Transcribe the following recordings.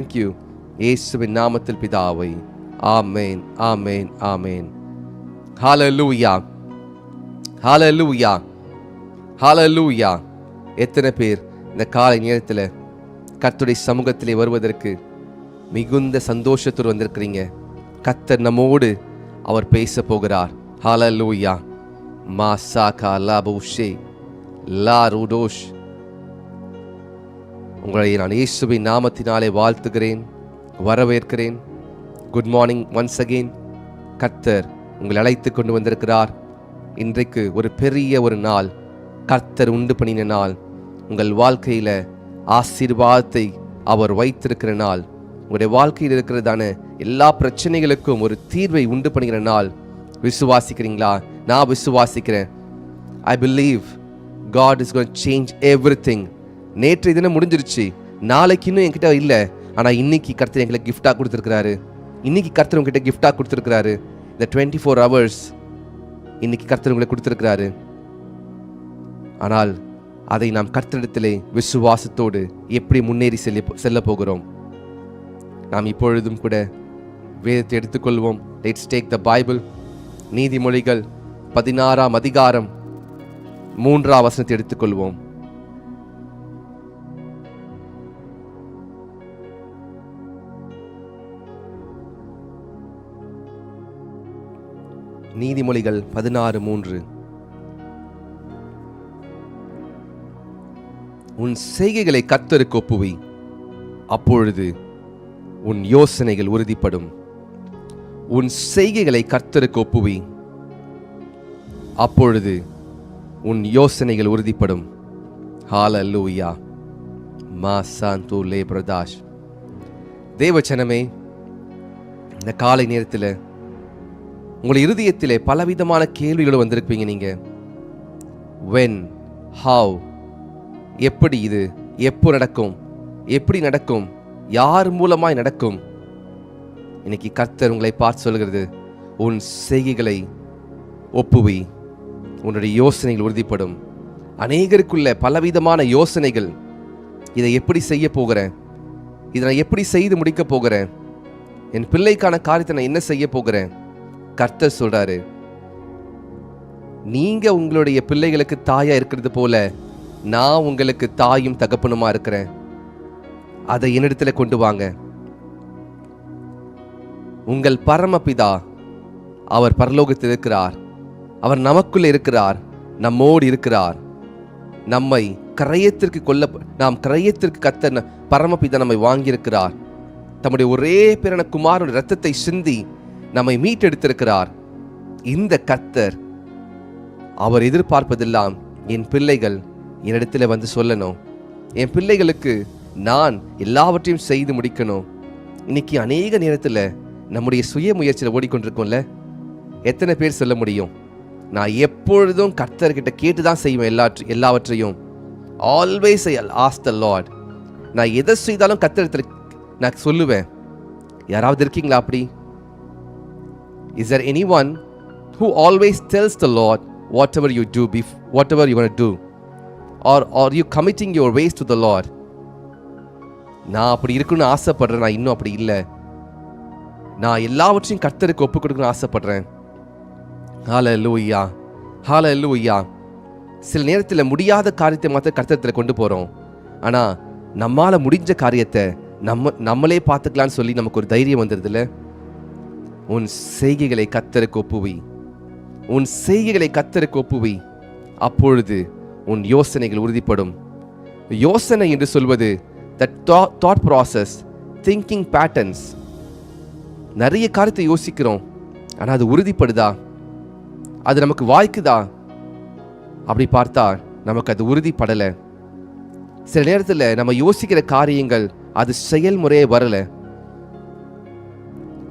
Thank you. இயேசுவின் நாமத்தில் பிதாவே. ஆமென், ஆமென், ஆமென். ஹalleluya. ஹalleluya. ஹalleluya. எத்தனை பேர் இந்த காலை நேரத்தில் கர்த்தருடைய சமூகத்திலே வருவதற்கு மிகுந்த சந்தோஷத்தோடு வந்திருக்கிறீங்க? கர்த்தர் நம்மோடு அவர் பேச போகிறார். ஹalleluya. மாசாகா லாபுஷே லா ருடோஷ். உங்களை நான் இயேசுவின் நாமத்தினாலே வாழ்த்துகிறேன், வரவேற்கிறேன். Good morning once again. கர்த்தர் உங்களை அழைத்து கொண்டு வந்திருக்கிறார். இன்றைக்கு ஒரு பெரிய ஒரு நாள், கர்த்தர் உண்டு பண்ணின நாள். உங்கள் வாழ்க்கையில் ஆசீர்வாதத்தை அவர் வைத்திருக்கிற நாள். உங்களுடைய வாழ்க்கையில் இருக்கிறதான எல்லா பிரச்சனைகளுக்கும் ஒரு தீர்வை உண்டு பண்ணுகிற நாள். விசுவாசிக்கிறீங்களா? நான் விசுவாசிக்கிறேன். I believe God is going to change everything. நேற்று தினம் முடிஞ்சிருச்சு, நாளைக்கு இன்னும் என்கிட்ட இல்லை, ஆனால் இன்னைக்கு கர்த்தர் எங்களுக்கு கிஃப்டாக கொடுத்துருக்கிறாரு. இன்னைக்கு கர்த்தர் உங்ககிட்ட கிஃப்டாக கொடுத்துருக்கிறாரு. இந்த 24 hours இன்னைக்கு கர்த்தர் உங்களை கொடுத்துருக்கிறாரு. ஆனால் அதை நாம் கர்த்தரிடத்திலே விசுவாசத்தோடு எப்படி முன்னேறி செல்ல போகிறோம்? நாம் இப்பொழுதும் கூட வேதத்தை எடுத்துக்கொள்வோம். Let's take the Bible. நீதிமொழிகள் 16ஆம் அதிகாரம் 3ஆம் வசனத்தை எடுத்துக்கொள்வோம். நீதிமொழிகள் 16:3. உன் செய்கைகளை கர்த்தருக்கு ஒப்புவி, அப்பொழுது உன் யோசனைகள் உறுதிப்படும். உன் செய்கைகளை கர்த்தருக்கு ஒப்புவி, அப்பொழுது உன் யோசனைகள் உறுதிப்படும். ஹalleluya. மாசாந்து லே பிரதாஷ். தேவச்சனமே, இந்த காலை நேரத்தில் உங்கள் இருதயத்திலே பலவிதமான கேள்விகள் வந்திருப்பீங்க. நீங்க when, how, எப்படி, இது எப்போ நடக்கும், எப்படி நடக்கும், யார் மூலமாய் நடக்கும்? இன்னைக்கு கர்த்தர் உங்களை பார்த்து சொல்கிறது, உன் செய்கைகளை ஒப்புவி, உன்னுடைய யோசனைகள் உறுதிப்படும். அநேகருக்குள்ள பலவிதமான யோசனைகள். இதை எப்படி செய்ய போகிறேன், இதை நான் எப்படி செய்து முடிக்க போகிறேன், என் பிள்ளைக்கான காரியத்தை நான் என்ன செய்ய போகிறேன்? கர்த்தர் சொல்றாரு, நீங்க உங்களுடைய பிள்ளைகளுக்கு தாயா இருக்கிறது போல நான் உங்களுக்கு தாயும் தகப்பனுமா இருக்கிறேன். அதை என்னிடத்துல கொண்டு வாங்க. உங்கள் பரமபிதா அவர் பரலோகத்தில் இருக்கிறார். அவர் நமக்குள்ள இருக்கிறார், நம்மோடு இருக்கிறார். நம்மை நாம் கிரயத்திற்கு கர்த்தர் பரமபிதா நம்மை வாங்கியிருக்கிறார். தம்முடைய ஒரே பேரான குமாரனுடைய இரத்தத்தை சிந்தி நம்மை மீட்டெடுத்திருக்கிறார். இந்த கர்த்தர் அவர் எதிர்பார்ப்பதெல்லாம் என் பிள்ளைகள் என்னிடத்துல வந்து சொல்லணும். என் பிள்ளைகளுக்கு நான் எல்லாவற்றையும் செய்து முடிக்கணும். இன்னைக்கு அநேக நேரத்தில் நம்முடைய சுய முயற்சியில் ஓடிக்கொண்டிருக்கோம்ல. எத்தனை பேர் சொல்ல முடியும், நான் எப்பொழுதும் கர்த்தர்கிட்ட கேட்டு தான் செய்வேன் எல்லாவற்றையும். Always I ask the Lord. நான் எதை செய்தாலும் கர்த்தரிடத்தில் நான் சொல்லுவேன். யாராவது இருக்கீங்களா அப்படி? Is there anyone who always tells the Lord whatever you do, whatever you want to do, or are you committing your ways to the Lord? நான் அப்படி இருக்கணும்னு ஆசைப்படுறேன், நான் இன்னும் அப்படி இல்லை. நான் எல்லாவற்றையும் கர்த்தருக்கு ஒப்பு கொடுக்கணும்னு ஆசைப்படுறேன். ஹalleluya, ஹalleluya. சில நேரத்தில் முடியாத காரியத்தை மாத்திரம் கர்த்தரத்தில் கொண்டு போகிறோம். ஆனால் நம்மால் முடிஞ்ச காரியத்தை நம்மளே பார்த்துக்கலான்னு சொல்லி நமக்கு ஒரு தைரியம் வந்துடுதுல்ல. உன் செய்கைகளை கர்த்தருக்கு ஒப்புவி, உன் செய்கைகளை கர்த்தருக்கு ஒப்புவி, அப்பொழுது உன் யோசனைகள் உறுதிப்படும். யோசனை என்று சொல்வது the thought process, thinking patterns. நிறைய காரியத்தை யோசிக்கிறோம், ஆனால் அது உறுதிப்படுதா? அது நமக்கு வாய்க்குதா? அப்படி பார்த்தா நமக்கு அது உறுதிப்படலை. சில நேரத்தில் நம்ம யோசிக்கிற காரியங்கள் அது செயல்முறையே வரலை.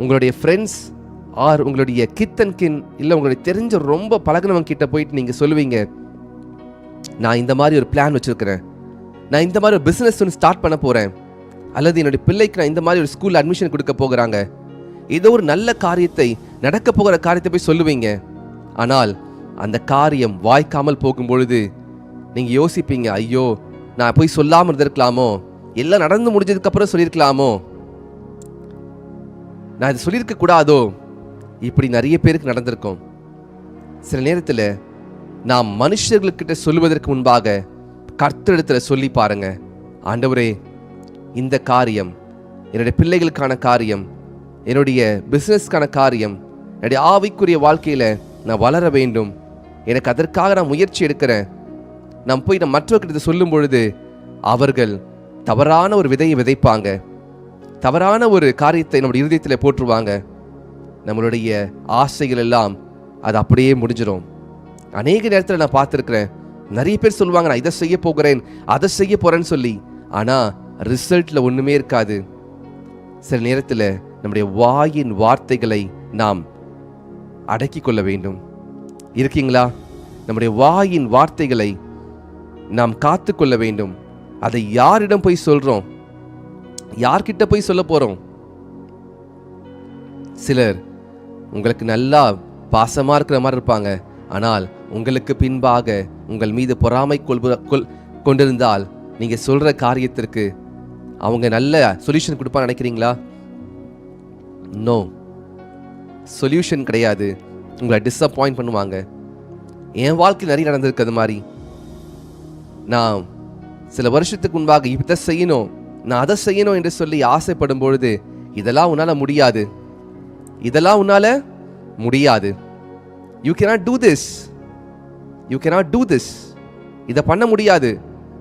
உங்களுடைய ஃப்ரெண்ட்ஸ் ஆர் உங்களுடைய கித்தன்கின் இல்லை உங்களுடைய தெரிஞ்ச ரொம்ப பழகினவங்க கிட்ட போயிட்டு நீங்கள் சொல்லுவீங்க, நான் இந்த மாதிரி ஒரு பிளான் வச்சுருக்கிறேன், நான் இந்த மாதிரி ஒரு பிஸ்னஸ் ஒன்று ஸ்டார்ட் பண்ண போகிறேன், அல்லது என்னுடைய பிள்ளைக்கு நான் இந்த மாதிரி ஒரு ஸ்கூல் அட்மிஷன் கொடுக்க போகிறாங்க, ஏதோ ஒரு நல்ல காரியத்தை, நடக்க போகிற காரியத்தை போய் சொல்லுவீங்க. ஆனால் அந்த காரியம் வாய்க்காமல் போகும் பொழுது நீங்கள் யோசிப்பீங்க, ஐயோ நான் போய் சொல்லாமல் இருந்திருக்கலாமோ, எல்லாம் நடந்து முடிஞ்சதுக்கப்புறம் சொல்லியிருக்கலாமோ, நான் இதை சொல்லியிருக்க கூடாதோ, இப்படி நிறைய பேருக்கு நடந்திருக்கும். சில நேரத்தில் நாம் மனுஷர்கள்கிட்ட சொல்லுவதற்கு முன்பாக கர்த்தரிடத்தில் சொல்லி பாருங்க, ஆண்டவரே, இந்த காரியம் என்னுடைய பிள்ளைகளுக்கான காரியம், என்னுடைய பிஸ்னஸ்க்கான காரியம், என்னுடைய ஆவிக்குரிய வாழ்க்கையில் நான் வளர வேண்டும், எனக்கு அதற்காக நான் முயற்சி எடுக்கிறேன். நான் போய் நான் மற்றவர்கிட்ட சொல்லும் பொழுது அவர்கள் தவறான ஒரு விதையை விதைப்பாங்க, தவறான ஒரு காரியத்தை நம்முடைய இருதயத்தில் போட்டுருவாங்க. நம்மளுடைய ஆசைகள் எல்லாம் அது அப்படியே முடிஞ்சிடும். அநேக நேரத்தில் நான் பார்த்துருக்கிறேன், நிறைய பேர் சொல்லுவாங்க நான் இதை செய்ய போகிறேன், அதை செய்ய போகிறேன்னு சொல்லி, ஆனால் ரிசல்ட்டில் ஒன்றுமே இருக்காது. சில நேரத்தில் நம்முடைய வாயின் வார்த்தைகளை நாம் அடக்கி கொள்ள வேண்டும். இருக்கீங்களா? நம்முடைய வாயின் வார்த்தைகளை நாம் காத்து கொள்ள வேண்டும். அதை யாரிடம் போய் சொல்றோம்? யார்கிட்ட போய் சொல்ல போறோம்? சிலர் உங்களுக்கு நல்லா பாசமா இருக்கிற மாதிரி இருப்பாங்க, ஆனால் உங்களுக்கு பின்பாக உங்கள் மீது பொறாமை கொண்டிருந்தால் நீங்க சொல்ற காரியத்திற்கு அவங்க நல்ல சொல்யூஷன் கொடுப்பான்னு நினைக்கிறீங்களா? நோ, சொல்யூஷன் கிடையாது. உங்களை டிஸப்பாயிண்ட் பண்ணுவாங்க. என் வாழ்க்கையில் நிறைய நடந்திருக்கு அது மாதிரி. நான் சில வருஷத்துக்கு முன்பாக இதை செய்யணும், நான் அதை செய்யணும் என்று சொல்லி ஆசைப்படும் பொழுது, இதெல்லாம் உன்னால முடியாது, இதெல்லாம் உன்னால முடியாது, you cannot do this, you cannot do this, இதை பண்ண முடியாது,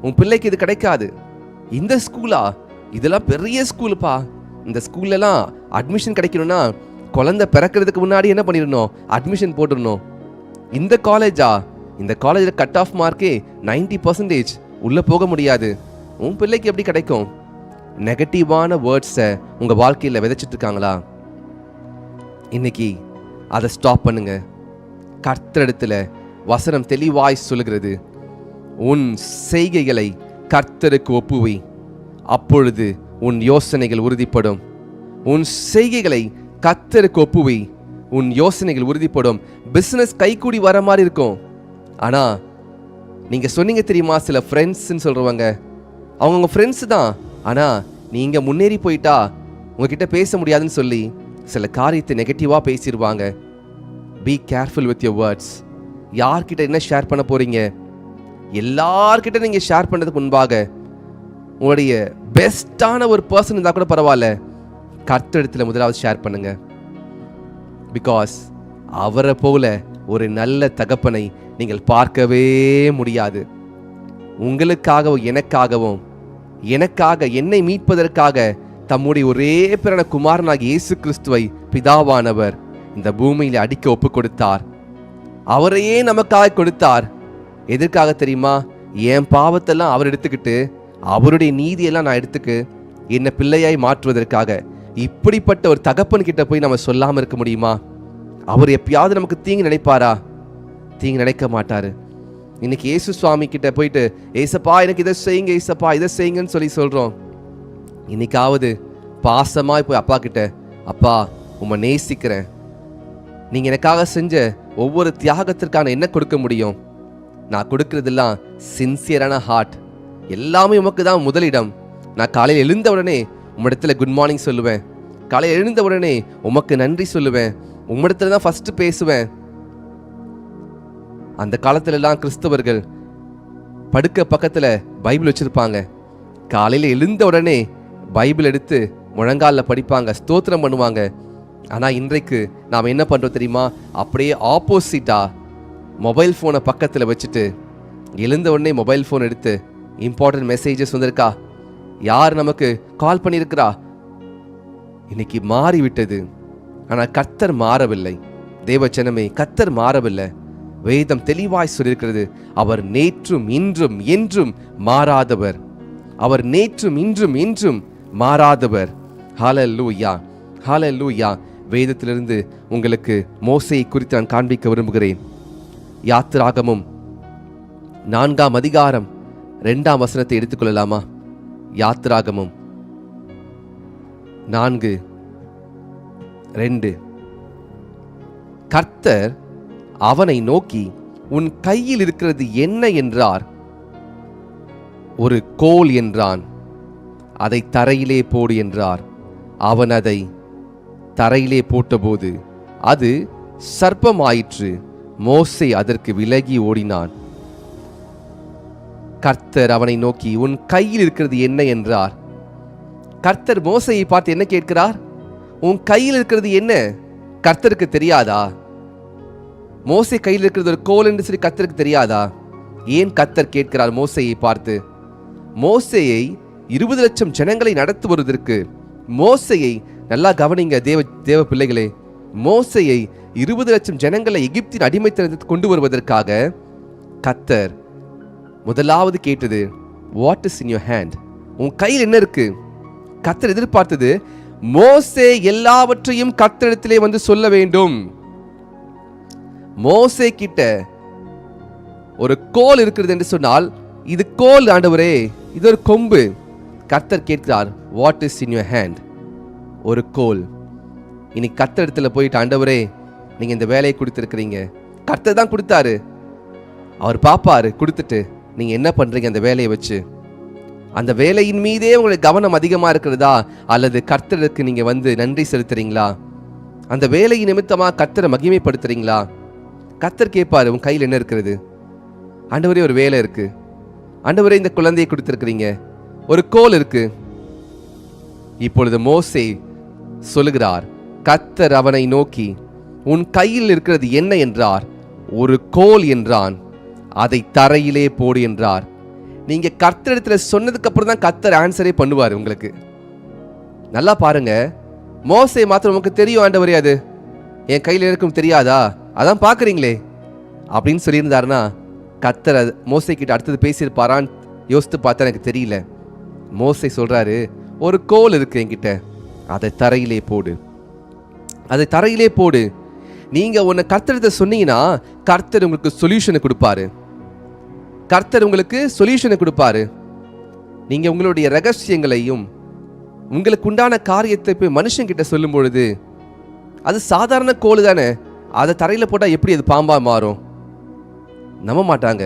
உன் பிள்ளைக்கு இது கிடைக்காது, இந்த ஸ்கூலா, இதெல்லாம் பெரிய ஸ்கூலுப்பா, இந்த ஸ்கூல்லலாம் அட்மிஷன் கிடைக்கணும்னா குழந்தை பிறக்கிறதுக்கு முன்னாடி என்ன பண்ணிடணும், அட்மிஷன் போட்டுடணும். இந்த காலேஜா, இந்த காலேஜில் கட் ஆஃப் மார்க்கே 90% உள்ளே போக முடியாது, உன் பிள்ளைக்கு எப்படி கிடைக்கும்? நெகட்டிவான வேர்ட்ஸை உங்கள் வாழ்க்கையில் விதைச்சிட்டு இருக்காங்களா? இன்னைக்கு அதை ஸ்டாப் பண்ணுங்க. கர்த்தரிடத்தில் வசனம் தெளிவாய் சொல்லுகிறது, உன் செய்கைகளை கர்த்தருக்கு ஒப்புவை, அப்பொழுது உன் யோசனைகள் உறுதிப்படும். உன் செய்கைகளை கர்த்தருக்கு ஒப்புவை, உன் யோசனைகள் உறுதிப்படும். பிசினஸ் கைகூடி வர மாதிரி இருக்கும். ஆனா நீங்க சொன்னீங்க தெரியுமா, சில ஃப்ரெண்ட்ஸ்ன்னு சொல்றவங்க, அவங்க ஃப்ரெண்ட்ஸ் தான், ஆனா நீங்க முன்னேறி போயிட்டா உங்ககிட்ட பேச முடியாதுன்னு சொல்லி சில காரியத்தை நெகட்டிவா பேசிடுவாங்க. Be careful with your words. யார்கிட்ட என்ன ஷேர் பண்ண போறீங்க? எல்லார்கிட்ட நீங்க ஷேர் பண்ணதுக்கு முன்பாக உங்களுடைய பெஸ்டான ஒரு பர்சன் இருந்தா கூட பரவாயில்ல, கர்த்தரிடத்துல முதலாவது ஷேர் பண்ணுங்க. பிகாஸ் அவரை போல ஒரு நல்ல தகப்பனை நீங்கள் பார்க்கவே முடியாது. உங்களுக்காகவும் எனக்காக என்னை மீட்பதற்காக தம்முடைய ஒரே பிறன குமாரனாகிய இயேசு கிறிஸ்துவை பிதாவானவர் இந்த பூமியில அடிக்க ஒப்பு கொடுத்தார். அவரையே நமக்காக கொடுத்தார். எதற்காக தெரியுமா? என் பாவத்தெல்லாம் அவர் எடுத்துக்கிட்டு அவருடைய நீதியெல்லாம் நான் எடுத்துக்கு என்ன பிள்ளையாய் மாற்றுவதற்காக. இப்படிப்பட்ட ஒரு தகப்பன் கிட்ட போய் நம்ம சொல்லாம இருக்க முடியுமா? அவர் எப்பயாவது நமக்கு தீங்கு நினைப்பாரா? தீங்கு நினைக்க மாட்டாரு. இன்னைக்கு இயேசு சுவாமி கிட்ட போயிட்டு, ஏசப்பா எனக்கு இதை செய்யுங்க, ஏசப்பா இதை செய்யுங்கன்னு சொல்லி சொல்றோம். இன்னைக்காவது பாசமாய் போய் அப்பா கிட்ட, அப்பா உம்மை நேசிக்கிறேன், நீங்க எனக்காக செஞ்ச ஒவ்வொரு தியாகத்திற்கான என்ன கொடுக்க முடியும்? நான் கொடுக்கறதெல்லாம் சின்சியரான ஹார்ட், எல்லாமே உமக்கு தான் முதலிடம். நான் காலையில் எழுந்த உடனே உம்மிடத்துல குட் மார்னிங் சொல்லுவேன், காலையில் எழுந்த உடனே உமக்கு நன்றி சொல்லுவேன், உம்மிடத்துல தான் ஃபர்ஸ்ட் பேசுவேன். அந்த காலத்துல எல்லாம் கிறிஸ்தவர்கள் படுக்க பக்கத்துல பைபிள் வச்சிருப்பாங்க. காலையில எழுந்த உடனே பைபிள் எடுத்து முழங்கால படிப்பாங்க, ஸ்தோத்திரம் பண்ணுவாங்க. ஆனா இன்றைக்கு நாம் என்ன பண்றோம் தெரியுமா? அப்படியே ஆப்போசிட்டா மொபைல் போனை பக்கத்துல வச்சுட்டு எழுந்த உடனே மொபைல் போன் எடுத்து இம்பார்ட்டன்ட் மெசேஜஸ் வந்திருக்கா, யார் நமக்கு கால் பண்ணியிருக்கிறா, இன்னைக்கு மாறிவிட்டது. ஆனா கர்த்தர் மாறவில்லை. தேவஜனமே, கர்த்தர் மாறவில்லை. வேதம் தெளிவாய் சொல்லியிருக்கிறது, அவர் நேற்றும் இன்றும் என்றும் மாறாதவர். அவர் நேற்றும் இன்றும் என்றும் மாறாதவர். ஹல்லேலூயா, ஹல்லேலூயா. வேதத்திலிருந்து உங்களுக்கு மோசேயை குறித்து நான் காண்பிக்க விரும்புகிறேன். யாத்திராகமம் 4ஆம் அதிகாரம் 2ஆம் வசனத்தை எடுத்துக்கொள்ளலாமா? யாத்திராகமம் 4:2. கர்த்தர் அவனை நோக்கி, உன் கையில் இருக்கிறது என்ன என்றார். ஒரு கோல் என்றான். அதை தரையிலே போடு என்றார். அவன் அதை தரையிலே போட்டபோது அது சர்ப்பமாயிற்று. மோசே அதற்கு விலகி ஓடினான். கர்த்தர் அவனை நோக்கி, உன் கையில் இருக்கிறது என்ன என்றார். கர்த்தர் மோசையை பார்த்து என்ன கேட்கிறார்? உன் கையில் இருக்கிறது என்ன? கர்த்தருக்கு தெரியாதா? மோசே கையில் இருக்கிறது ஒரு கோல் என்று சொல்லி கர்த்தருக்கு தெரியாதா? ஏன் கர்த்தர் கேட்கிறார் மோசையை பார்த்து? மோசேயை 20 லட்சம் ஜனங்களை நடத்துவதற்கு, மோசையை நல்லா கவனிங்க தேவ பிள்ளைகளே, மோசையை 20 லட்சம் ஜனங்களை எகிப்தின் அடிமைத்தனத்துக்கு கொண்டு வருவதற்காக கர்த்தர் முதலாவது கேட்டது, what is in your hand? உன் கையில் என்ன இருக்கு? கர்த்தர் எதிர்பார்த்தது, மோசே எல்லாவற்றையும் கர்த்தரிடத்திலே வந்து சொல்ல வேண்டும். மோசே கிட்ட ஒரு கோல் இருக்கிறது என்று சொன்னால், இது கோல் ஆண்டவரே, இது ஒரு கொம்பு. கர்த்தர் கேட்கிறார், what is in your hand? ஒரு கோல். இனி கர்த்தர் இடத்துல போயிட்டு, ஆண்டவரே நீங்க இந்த வேலையை கொடுத்திருக்கிறீங்க, கர்த்தர் தான் கொடுத்தாரு, அவர் பாப்பாரு, கொடுத்துட்டு நீங்க என்ன பண்றீங்க அந்த வேலையை வச்சு? அந்த வேலையின் மீதே உங்களுக்கு கவனம் அதிகமா இருக்கிறதா, அல்லது கர்த்தருக்கு நீங்க வந்து நன்றி செலுத்துறீங்களா? அந்த வேலையின் நிமித்தமா கர்த்தரை மகிமைப்படுத்துறீங்களா? கர்த்தர் கேட்பாரு, உன் கையில் என்ன இருக்கிறது? ஆண்டவரே ஒரு வேலை இருக்கு, ஆண்டவரே இந்த குழந்தையை கொடுத்திருக்கிறீங்க, ஒரு கோல் இருக்கு. இப்பொழுது மோசே சொல்லுகிறார், கர்த்தர் அவனை நோக்கி, உன் கையில் இருக்கிறது என்ன என்றார். ஒரு கோல் என்றான். அதை தரையிலே போடு என்றார். நீங்க கர்த்தரிடத்துல சொன்னதுக்கு அப்புறம் தான் கர்த்தர் ஆன்சரே பண்ணுவார் உங்களுக்கு. நல்லா பாருங்க, மோசே மாத்திரம் உனக்கு தெரியும் ஆண்டவரே, அது என் கையில் இருக்கும் தெரியாதா, அதான் பாக்குறீங்களே அப்படின்னு சொல்லியிருந்தாருன்னா கர்த்தர் மோசே கிட்ட அடுத்தது பேசியிருப்பாரான்னு யோசித்து பார்த்தா எனக்கு தெரியல. மோசே சொல்றாரு, ஒரு கோல் இருக்கு என்கிட்ட, அதை தரையிலே போடு, அதை தரையிலே போடு. நீங்க உன்னை கர்த்தரிடத்தை சொன்னீங்கன்னா கர்த்தர் உங்களுக்கு சொல்யூஷனை கொடுப்பாரு. கர்த்தர் உங்களுக்கு சொல்யூஷனை கொடுப்பாரு. நீங்க உங்களுடைய ரகசியங்களையும் உங்களுக்கு உண்டான காரியத்தை போய் மனுஷன் கிட்ட சொல்லும் பொழுது, அது சாதாரண கோல் தானே, அதை தரையில போட்டா எப்படி அது பாம்பா மாறும்? நம்ப மாட்டாங்க.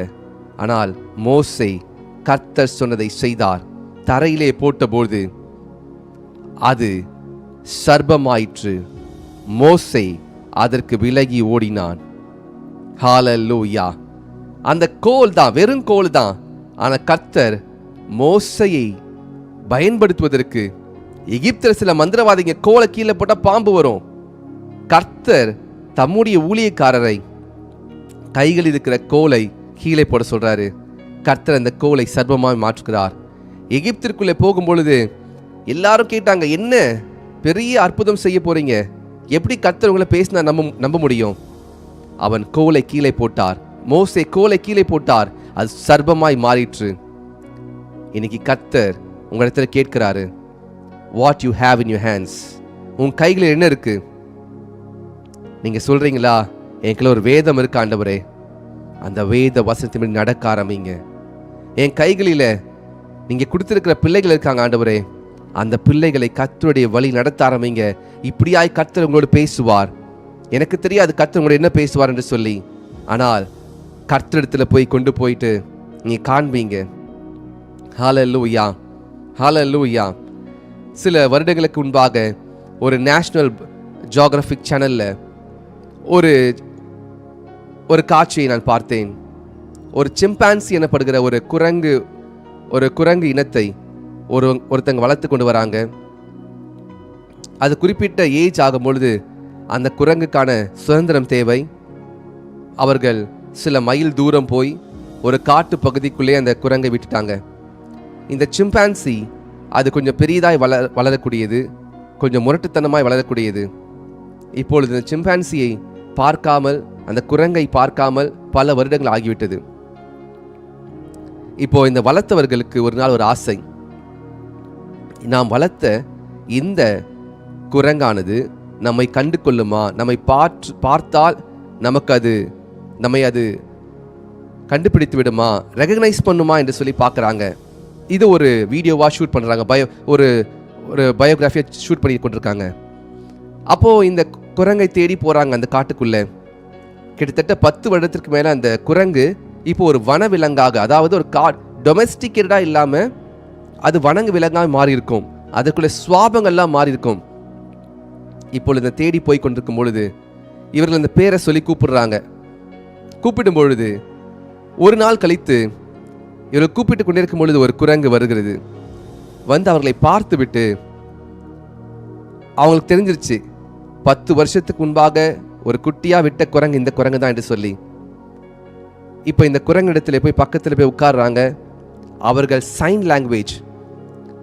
ஆனால் மோசே கர்த்தர் சொன்னதை செய்தார். தரையிலே போட்டபோது அது சர்ப்பமாயிற்று. மோசே அதற்கு விலகி ஓடினான். ஹல்லேலூயா. அந்த கோல் தான், வெறும் கோல் தான். ஆனா கர்த்தர் மோசையை பயன்படுத்துவதற்கு, எகிப்தில் சில மந்திரவாதிங்க கோலை கீழே போட்டா பாம்பு வரும். கர்த்தர் தம்முடைய ஊழியக்காரரை கைகளில் இருக்கிற கோலை கீழே போட சொல்றாரு. கர்த்தர் அந்த கோலை சர்ப்பமாய் மாற்றுகிறார். எகிப்திற்குள்ளே போகும் பொழுது எல்லாரும் கேட்டாங்க, என்ன பெரிய அற்புதம் செய்ய போறீங்க, எப்படி கர்த்தர் உங்களை பேசினா நம்ப முடியும்? அவன் கோலை கீழே போட்டார். மோசே கோலை கீழே போட்டார், அது சர்ப்பமாய் மாறிற்று. இன்னைக்கு கர்த்தர் உங்களிடத்துல கேட்கிறாரு, what you have in your hands? உன் கைகளில் என்ன இருக்கு? நீங்க சொல்றீங்களா, எனக்குள்ள ஒரு வேதம் இருக்கு ஆண்டவரே, அந்த வேத வசனத்தின்படி நடக்க ஆரம்பிங்க. என் கைகளில நீங்க கொடுத்திருக்கிற பிள்ளைகள் இருக்காங்க ஆண்டவரே, அந்த பிள்ளைகளை கர்த்தருடைய வழி நடத்த ஆரம்பிங்க. இப்படியாய் கர்த்தர் உங்களோடு பேசுவார். எனக்கு தெரியாது கர்த்தர் உங்களோட என்ன பேசுவார் என்று சொல்லி, ஆனால் கர்த்தரிடத்துல போய் கொண்டு போயிட்டு நீ காண்பீங்க. ஹல்லேலூயா, ஹல்லேலூயா. சில வருடங்களுக்கு முன்பாக ஒரு நேஷனல் ஜியோகிராஃபிக் சேனல்ல ஒரு காட்சியை நான் பார்த்தேன். ஒரு சிம்பான்சி எனப்படுகிற ஒரு குரங்கு இனத்தை ஒருத்தங்க வளர்த்து கொண்டு வராங்க. அது குறிப்பிட்ட ஏஜ் ஆகும் பொழுது அந்த குரங்குக்கான சுதந்திரம் தேவை. அவர்கள் சில மைல் தூரம் போய் ஒரு காட்டு பகுதிக்குள்ளே அந்த குரங்கை விட்டுட்டாங்க. இந்த சிம்பான்சி அது கொஞ்சம் பெரியதாய் வளரக்கூடியது, கொஞ்சம் முரட்டுத்தனமாய் வளரக்கூடியது. இப்பொழுது இந்த சிம்பான்சியை பார்க்காமல், அந்த குரங்கை பார்க்காமல் பல வருடங்கள் ஆகிவிட்டது. இப்போ இந்த வளர்த்தவர்களுக்கு ஒரு நாள் ஒரு ஆசை, நாம் வளர்த்த இந்த குரங்கானது நம்மை கண்டு கொள்ளுமா, நம்மை பார்த்தால் நம்மை அது கண்டுபிடித்து விடுமா, ரெகக்னைஸ் பண்ணுமா என்று சொல்லி பார்க்குறாங்க. இது ஒரு வீடியோவா ஷூட் பண்ணுறாங்க, ஒரு பயோகிராஃபியை ஷூட் பண்ணி கொண்டிருக்காங்க. அப்போது இந்த குரங்கை தேடி போகிறாங்க அந்த காட்டுக்குள்ளே. கிட்டத்தட்ட 10 வருடத்திற்கு மேலே அந்த குரங்கு இப்போ ஒரு வனவிலங்காக, அதாவது ஒரு டொமெஸ்டிகேட்டடாக இல்லாமல் அது வனங்கு விலங்காக மாறி இருக்கும். அதுக்குள்ள சுவாபங்கள்லாம் மாறி இருக்கும். இப்பொழுது தேடி போய் கொண்டிருக்கும் பொழுது இவர்கள் அந்த பேரை சொல்லி கூப்பிடுறாங்க. கூப்பிடும் பொழுது ஒரு நாள் கழித்து இவர்கள் கூப்பிட்டு கொண்டிருக்கும் பொழுது ஒரு குரங்கு வருகிறது. வந்து அவர்களை பார்த்து விட்டு அவங்களுக்கு தெரிஞ்சிருச்சு 10 வருஷத்துக்கு முன்பாக ஒரு குட்டியா விட்ட குரங்கு இந்த குரங்கு தான் என்று சொல்லி. இப்போ இந்த குரங்கு இடத்துல போய் பக்கத்தில் போய் உட்கார்றாங்க. அவர்கள் சைன் லாங்குவேஜ்,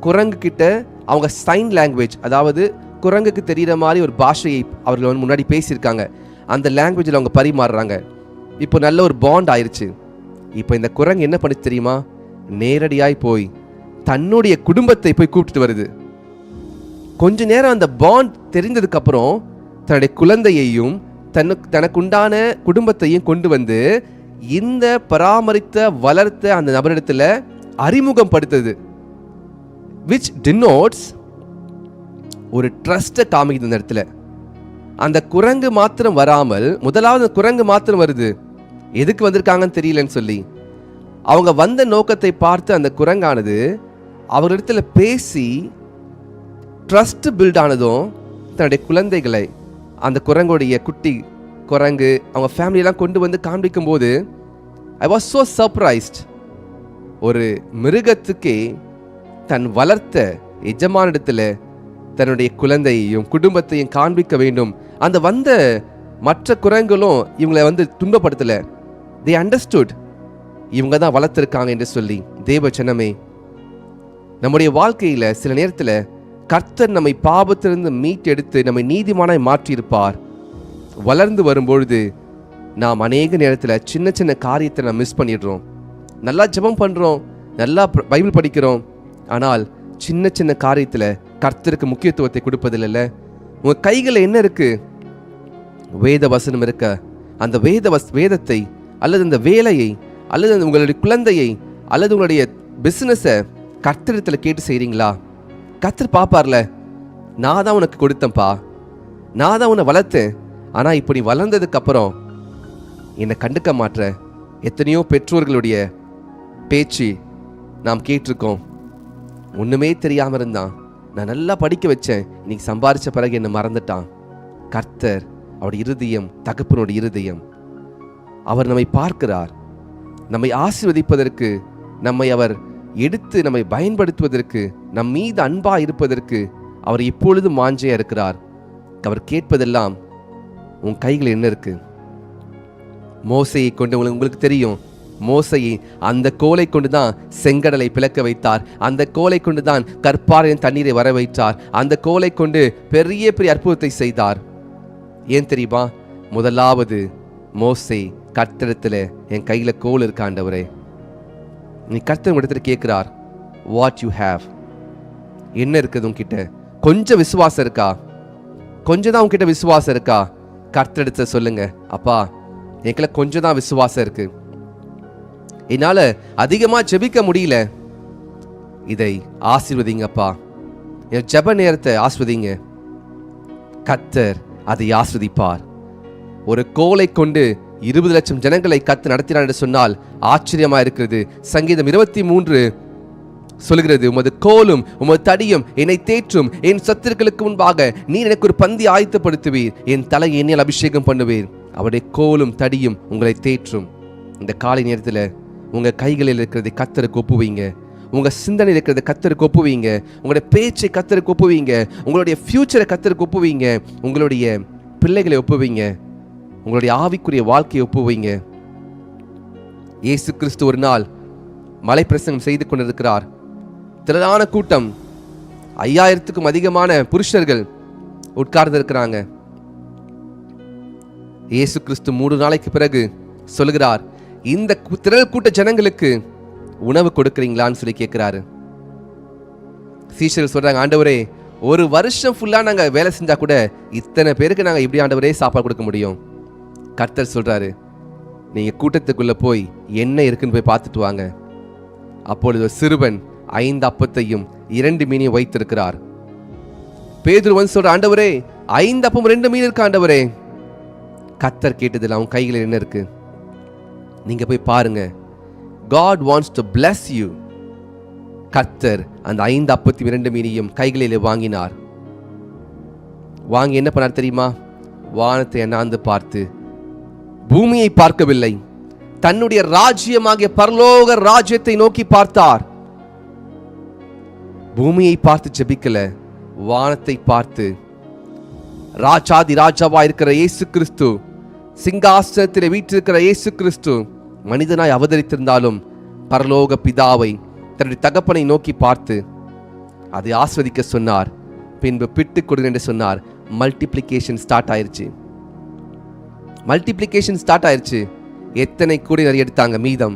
குரங்கு கிட்ட அவங்க சைன் லாங்குவேஜ், அதாவது குரங்குக்கு தெரிகிற மாதிரி ஒரு பாஷையை அவர்கள் வந்து முன்னாடி பேசியிருக்காங்க. அந்த லாங்குவேஜில் அவங்க பரிமாறுறாங்க. இப்போ நல்ல ஒரு பாண்ட் ஆயிடுச்சு. இப்போ இந்த குரங்கு என்ன பண்ணி தெரியுமா, நேரடியாய் போய் தன்னுடைய குடும்பத்தை போய் கூப்பிட்டு வருது. கொஞ்ச நேரம் அந்த பாண்ட் தெரிந்ததுக்கு அப்புறம் தன்னுடைய குழந்தையையும் தனக்குண்டான குடும்பத்தையும் கொண்டு வந்து இந்த பராமரித்த வளர்த்த அந்த நபரிடத்துல அறிமுகம் படுத்துது. விச் டினோட்ஸ் ஒரு ட்ரஸ்ட்டை காமிக்குது. இந்த இடத்துல அந்த குரங்கு மாத்திரம் வராமல், முதலாவது குரங்கு மாத்திரம் வருது, எதுக்கு வந்திருக்காங்கன்னு தெரியலன்னு சொல்லி. அவங்க வந்த நோக்கத்தை பார்த்து அந்த குரங்கானது அவர்களிடத்துல பேசி ட்ரஸ்ட் பில்ட் ஆனதும் தன்னுடைய குழந்தைகளை, அந்த குரங்குடைய குட்டி குரங்கு அவங்க ஃபேமிலியெல்லாம் கொண்டு வந்து காண்பிக்கும் போது ஐ வாஸ் ஸோ சர்ப்ரைஸ்ட். ஒரு மிருகத்துக்கே தன் வளர்த்த எஜமானிடத்தில் தன்னுடைய குழந்தையையும் குடும்பத்தையும் காண்பிக்க வேண்டும். அந்த வந்த மற்ற குரங்களும் இவங்களை வந்து துன்பப்படுத்தலை. தே அண்டர்ஸ்டுட் இவங்க தான் வளர்த்துருக்காங்க என்று சொல்லி. தேவ ஜனமே, நம்முடைய வாழ்க்கையில் சில நேரத்தில் கர்த்தர் நம்மை பாவத்திலிருந்து மீட்டெடுத்து நம்மை நீதிமானாய் மாற்றியிருப்பார். வளர்ந்து வரும்பொழுது நாம் அநேக நேரத்தில் சின்ன சின்ன காரியத்தை நாம் மிஸ் பண்ணிடுறோம். நல்லா ஜெபம் பண்ணுறோம், நல்லா பைபிள் படிக்கிறோம், ஆனால் சின்ன சின்ன காரியத்தில் கர்த்தருக்கு முக்கியத்துவத்தை கொடுப்பதில்லை. உங்கள் கைகளில் என்ன இருக்குது? வேத வசனம் இருக்க அந்த வேதத்தை அல்லது அந்த வேலையை அல்லது உங்களுடைய குழந்தையை அல்லது உங்களுடைய பிஸ்னஸை கர்த்தரிடத்தில் கேட்டு செய்கிறீங்களா? கர்த்தர் பார்ப்பார்ல, நான் தான் உனக்கு கொடுத்தேன்ப்பா, நான் தான் உன்னை வளர்த்தேன், ஆனால் இப்போ நீ வளர்ந்ததுக்கு அப்புறம் என்னை கண்டுக்க மாட்ற. எத்தனையோ பெற்றோர்களுடைய பேச்சு நாம் கேட்டிருக்கோம். ஒன்றுமே தெரியாமல் இருந்தான், நான் நல்லா படிக்க வச்சேன், இன்னைக்கு சம்பாதிச்ச பிறகு என்னை மறந்துட்டான். கர்த்தர் அவருடைய இருதயம் தகப்பனுடைய இருதயம். அவர் நம்மை பார்க்கிறார். நம்மை ஆசீர்வதிப்பதற்கு, நம்மை அவர் எடுத்து நம்மை பயன்படுத்துவதற்கு, நம் மீது அன்பா இருப்பதற்கு அவர் இப்பொழுது மாஞ்சையா இருக்கிறார். அவர் கேட்பதெல்லாம் உன் கைகள் என்ன இருக்கு? மோசையை கொண்டு உங்களுக்கு தெரியும், மோசையை அந்த கோலை கொண்டு தான் செங்கடலை பிளக்க வைத்தார். அந்த கோலை கொண்டு தான் கற்பாறையின் தண்ணீரை வர வைத்தார். அந்த கோலை கொண்டு பெரிய பெரிய அற்புதத்தை செய்தார். ஏன் தெரியுமா? முதலாவது மோசே கர்த்தரிடத்தில் என் கையில கோல் இருக்க ஆண்டவரே, நீ கர்த்தர் இடத்துல கேட்கிறார், வாட் யூ ஹேவ், என்ன இருக்குது உன்கிட்ட? கொஞ்சம் விசுவாசம் இருக்கா? கொஞ்சம் தான் உன்கிட்ட விசுவாசம் இருக்கா? கர்த்தரிடத்துல சொல்லுங்க, அப்பா என்கிட்ட கொஞ்சம் தான் விசுவாசம் இருக்கு, என்னால அதிகமா ஜெபிக்க முடியல, இதை ஆசீர்வதிங்கப்பா, என் ஜெப நேரத்தை ஆசீர்வதிங்க. கர்த்தர் அதை ஆசீர்வதிப்பார். ஒரு கோலை கொண்டு 20 லட்சம் ஜனங்களை கர்த்தர் நடத்தினார் என்று சொன்னால் ஆச்சரியமா இருக்கிறது. சங்கீதம் 23 சொல்கிறது, உமது கோலும் உமது தடியும் என்னை தேற்றும், என் சத்துருக்களுக்கு முன்பாக நீர் எனக்கு ஒரு பந்தி ஆயத்தப்படுத்துவீர், என் தலை எண்ணெயால் அபிஷேகம் பண்ணுவீர். அவருடைய கோலும் தடியும் உங்களை தேற்றும். இந்த காலை நேரத்தில் உங்க கைகளில் இருக்கிறதை கர்த்தருக்கு ஒப்புவீங்க. உங்க சிந்தனையில் இருக்கிறத கர்த்தருக்கு ஒப்புவீங்க. உங்களுடைய பேச்சை கர்த்தருக்கு ஒப்புவீங்க. உங்களுடைய ஃபியூச்சரை கர்த்தருக்கு ஒப்புவீங்க. உங்களுடைய பிள்ளைகளை ஒப்புவீங்க. உங்களுடைய ஆவிக்குரிய வாழ்க்கையை ஒப்புவீங்க. இயேசு கிறிஸ்து ஒரு நாள் மலை பிரசங்கம் செய்து கொண்டிருக்கிறார். திரளான கூட்டம், 5000க்கும் அதிகமான புருஷர்கள் உட்கார்ந்து இருக்கிறாங்க. இயேசு கிறிஸ்து 3 நாளைக்கு பிறகு சொல்கிறார், இந்த திரள் கூட்ட ஜனங்களுக்கு உணவு கொடுக்கிறீங்களான்னு சொல்லி கேட்கிறாரு. சீஷர்கள் சொல்றாங்க, ஆண்டவரே ஒரு வருஷம் ஃபுல்லா நாங்க வேலை செஞ்சா கூட இத்தனை பேருக்கு நாங்க இப்படி ஆண்டவரே சாப்பாடு கொடுக்க முடியும்? கர்த்தர் சொல்றாரு, நீங்க கூட்டத்துக்குள்ள போய் என்ன இருக்குன்னு போய் பார்த்துட்டு வாங்க. அப்பொழுது சிறுவன் 5 அப்பத்தையும் 2 மீனையும் வைத்திருக்கிறார். பேதுரு வந்து சொல்ற, ஆண்டவரே 5 அப்பம் 2 மீன் இருக்கு ஆண்டவரே. கர்த்தர் கேட்டதில் அவன் கையில் என்ன இருக்கு? நீங்க போய் பாருங்க. God wants to bless you. கர்த்தர் அந்த 5 அப்பத்தையும் 2 மீனையும் கைகளிலே வாங்கினார். வாங்கி என்ன பண்ணார் தெரியுமா? வானத்தை அண்ணாந்து பார்த்து பூமியை பார்க்கவில்லை, தன்னுடைய ராஜ்யமாகிய பரலோக ராஜ்யத்தை நோக்கி பார்த்தார். பூமியை பார்த்து ஜெபிக்கல, வானத்தை பார்த்து. ராஜாதி ராஜாவா இருக்கிற இயேசு கிறிஸ்து, சிங்காசனத்தில் வீற்றிருக்கிற இயேசு கிறிஸ்து மனிதனாய் அவதரித்திருந்தாலும் பரலோக பிதாவை, தன்னுடைய தகப்பனை நோக்கி பார்த்து அதை ஆஸ்வதிக்க சொன்னார். பின்பு பிட்டு கொடுங்க என்று சொன்னார். மல்டிப்ளிகேஷன் ஸ்டார்ட் ஆயிருச்சு. மல்டிப்ளிகேஷன் ஸ்டார்ட் ஆயிருச்சு. எத்தனை கூடை நிறைய எடுத்தாங்க மீதம்?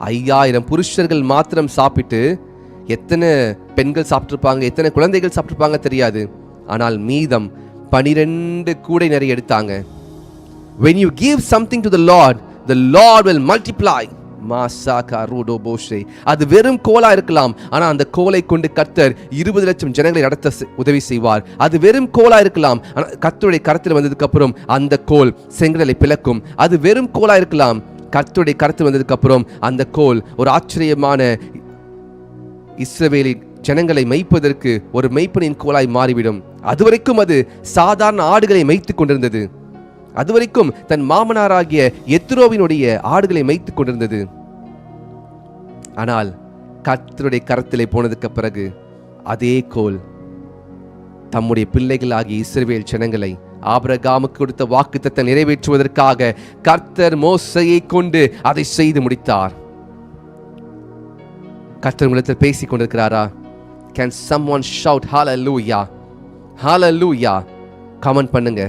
5000 புருஷர்கள் மாத்திரம் சாப்பிட்டு எத்தனை பெண்கள் சாப்பிட்டிருப்பாங்க, எத்தனை குழந்தைகள் சாப்பிட்டிருப்பாங்க தெரியாது. ஆனால் மீதம் 12 கூடை நிறைய எடுத்தாங்க. When you give something to the Lord will multiply. அது வெறும் கோலா இருக்கலாம், ஆனா அந்த கோலை கொண்டு கர்த்தர் 20 லட்சம் ஜனங்களை நடத்த உதவி செய்வார். அது வெறும் கோலா இருக்கலாம், கர்த்தருடைய கரத்தில் வந்ததுக்கு அப்புறம் அந்த கோல் செங்கடலை பிளக்கும். அது வெறும் கோலா இருக்கலாம், கர்த்தருடைய கரத்தில் வந்ததுக்கு அப்புறம் அந்த கோல் ஒரு ஆச்சரியமான இஸ்ரவேலின் ஜனங்களை மேய்ப்பதற்கு ஒரு மேய்ப்பனின் கோலாய் மாறிவிடும். அதுவரைக்கும் அது சாதாரண ஆடுகளை மேய்த்துக் கொண்டிருந்தது. அதுவரைக்கும் தன் மாமனாராகிய எத்ரோவினுடைய ஆடுகளை மேய்த்துக் கொண்டிருந்தது. ஆனால் கர்த்தருடைய கரத்திலே போனதுக்கு பிறகு அதே கோல் தம்முடைய பிள்ளைகளாகிய இஸ்ரவேல் ஜனங்களை ஆபிரகாமுக்கு கொடுத்த வாக்குத்தத்தத்தை நிறைவேற்றுவதற்காக கர்த்தர் மோசேயை கொண்டு அதை செய்து முடித்தார். கர்த்தர் உங்களிடத்தில் பேசிக் கொண்டிருக்கிறாரா? Can someone shout hallelujah? Hallelujah. Comment பண்ணுங்க.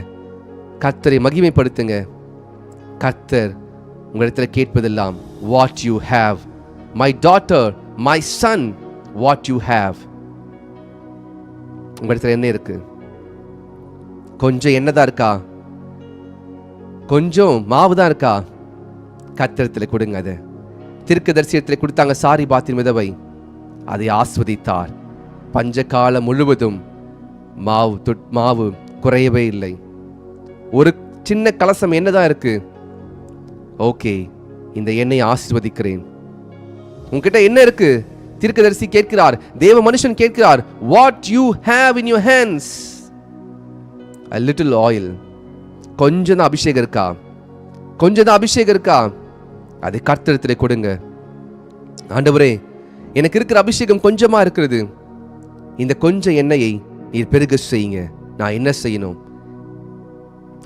கர்த்தரை மகிமைப்படுத்துங்க. கர்த்தர் உங்களிடத்தில் கேட்பதெல்லாம் what you have. My daughter, my son, what you have. உங்களிடத்தில் என்ன இருக்கு? கொஞ்சம் எண்ணெய் தான் இருக்கா? கொஞ்சம் மாவு தான் இருக்கா? கர்த்தரிடத்தில் கொடுங்க. அதை தீர்க்கதரிசியத்தில் கொடுத்தாங்க. சாரிபாத்தின் விதவை அதை ஆஸ்வதித்தார். பஞ்ச காலம் முழுவதும் மாவு குறையவே இல்லை. ஒரு சின்ன கலசம் என்னதான் இருக்கு? ஓகே, இந்த எண்ணெயை ஆசீர்வதிக்கிறேன். உங்ககிட்ட என்ன இருக்கு? தீர்க்கதரிசி கேட்கிறார், தேவ மனுஷன் கேட்கிறார், what you have in your hands? a little oil. கொஞ்சம் தான் அபிஷேகம் இருக்கா? கொஞ்சம் தான் அபிஷேகம் இருக்கா? அதை கர்த்தரிடத்திலே கொடுங்க. ஆண்டவரே, எனக்கு இருக்கிற அபிஷேகம் கொஞ்சமா இருக்கிறது, இந்த கொஞ்சம் எண்ணெயை நீர் பெருக செய்யுங்க, நான் என்ன செய்யணும்?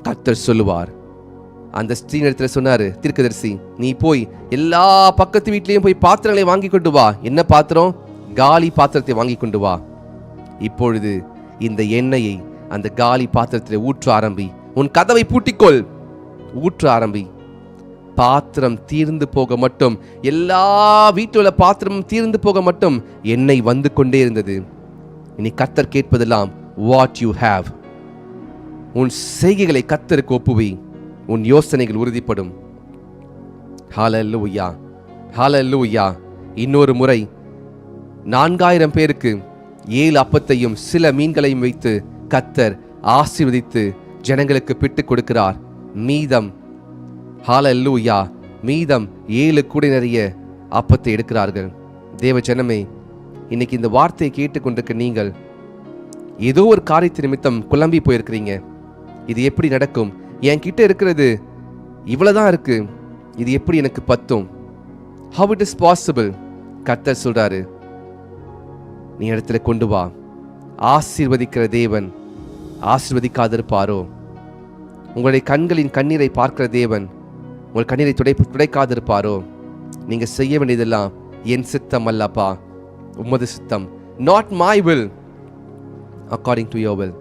கர்த்தர் சொல்லுவார். அந்த ஸ்திரீ இடத்துல சொன்னாரு தீர்க்கதரிசி, நீ போய் எல்லா பக்கத்து வீட்லயும் போய் பாத்திரங்களை வாங்கி கொண்டு வா. என்ன பாத்திரம்? காலி பாத்திரத்தை வாங்கி கொண்டு வா. இப்பொழுது இந்த எண்ணெயை அந்த காலி பாத்திரத்தில் ஊற்ற ஆரம்பி. உன் கதவை பூட்டிக்கொள், ஊற்ற ஆரம்பி. பாத்திரம் தீர்ந்து போக மட்டும், எல்லா வீட்டுல பாத்திரமும் தீர்ந்து போக மட்டும் எண்ணெய் வந்து கொண்டே இருந்தது. இனி கர்த்தர் கேட்பதெல்லாம் வாட் யூ ஹேவ். உன் செய்கைகளை கர்த்தருக்கு ஒப்புவி, உன் யோசனைகள் உறுதிப்படும். ஹல்லேலூயா, ஹல்லேலூயா. இன்னொரு முறை 4000 பேருக்கு 7 அப்பத்தையும் சில மீன்களையும் வைத்து கர்த்தர் ஆசீர்வதித்து ஜனங்களுக்கு பிட்டு கொடுக்கிறார். மீதம், ஹல்லேலூயா, மீதம் 7 கூடை நிறைய அப்பத்தை எடுக்கிறார்கள். தேவ ஜனமே, இன்னைக்கு இந்த வார்த்தையை கேட்டுக்கொண்டிருக்க நீங்கள் ஏதோ ஒரு காரியத்தை நிமித்தம் குழம்பி போயிருக்கிறீங்க. இது எப்படி நடக்கும்? என் கிட்ட இருக்கிறது இவ்வளவுதான் இருக்கு, இது எப்படி எனக்கு பத்தும்? How it is possible? கர்த்தர் சொல்றாரு, நீ இடத்துல கொண்டு வா. ஆசீர்வதிக்கிற தேவன் ஆசீர்வதிக்காதிருப்பாரோ? உங்களுடைய கண்களின் கண்ணீரை பார்க்கிற தேவன் உங்கள் கண்ணீரை துடைக்காதிருப்பாரோ? நீங்க செய்ய வேண்டியதெல்லாம் என் சித்தம் அல்லப்பா, உமது சித்தம். Not my will, according to your will,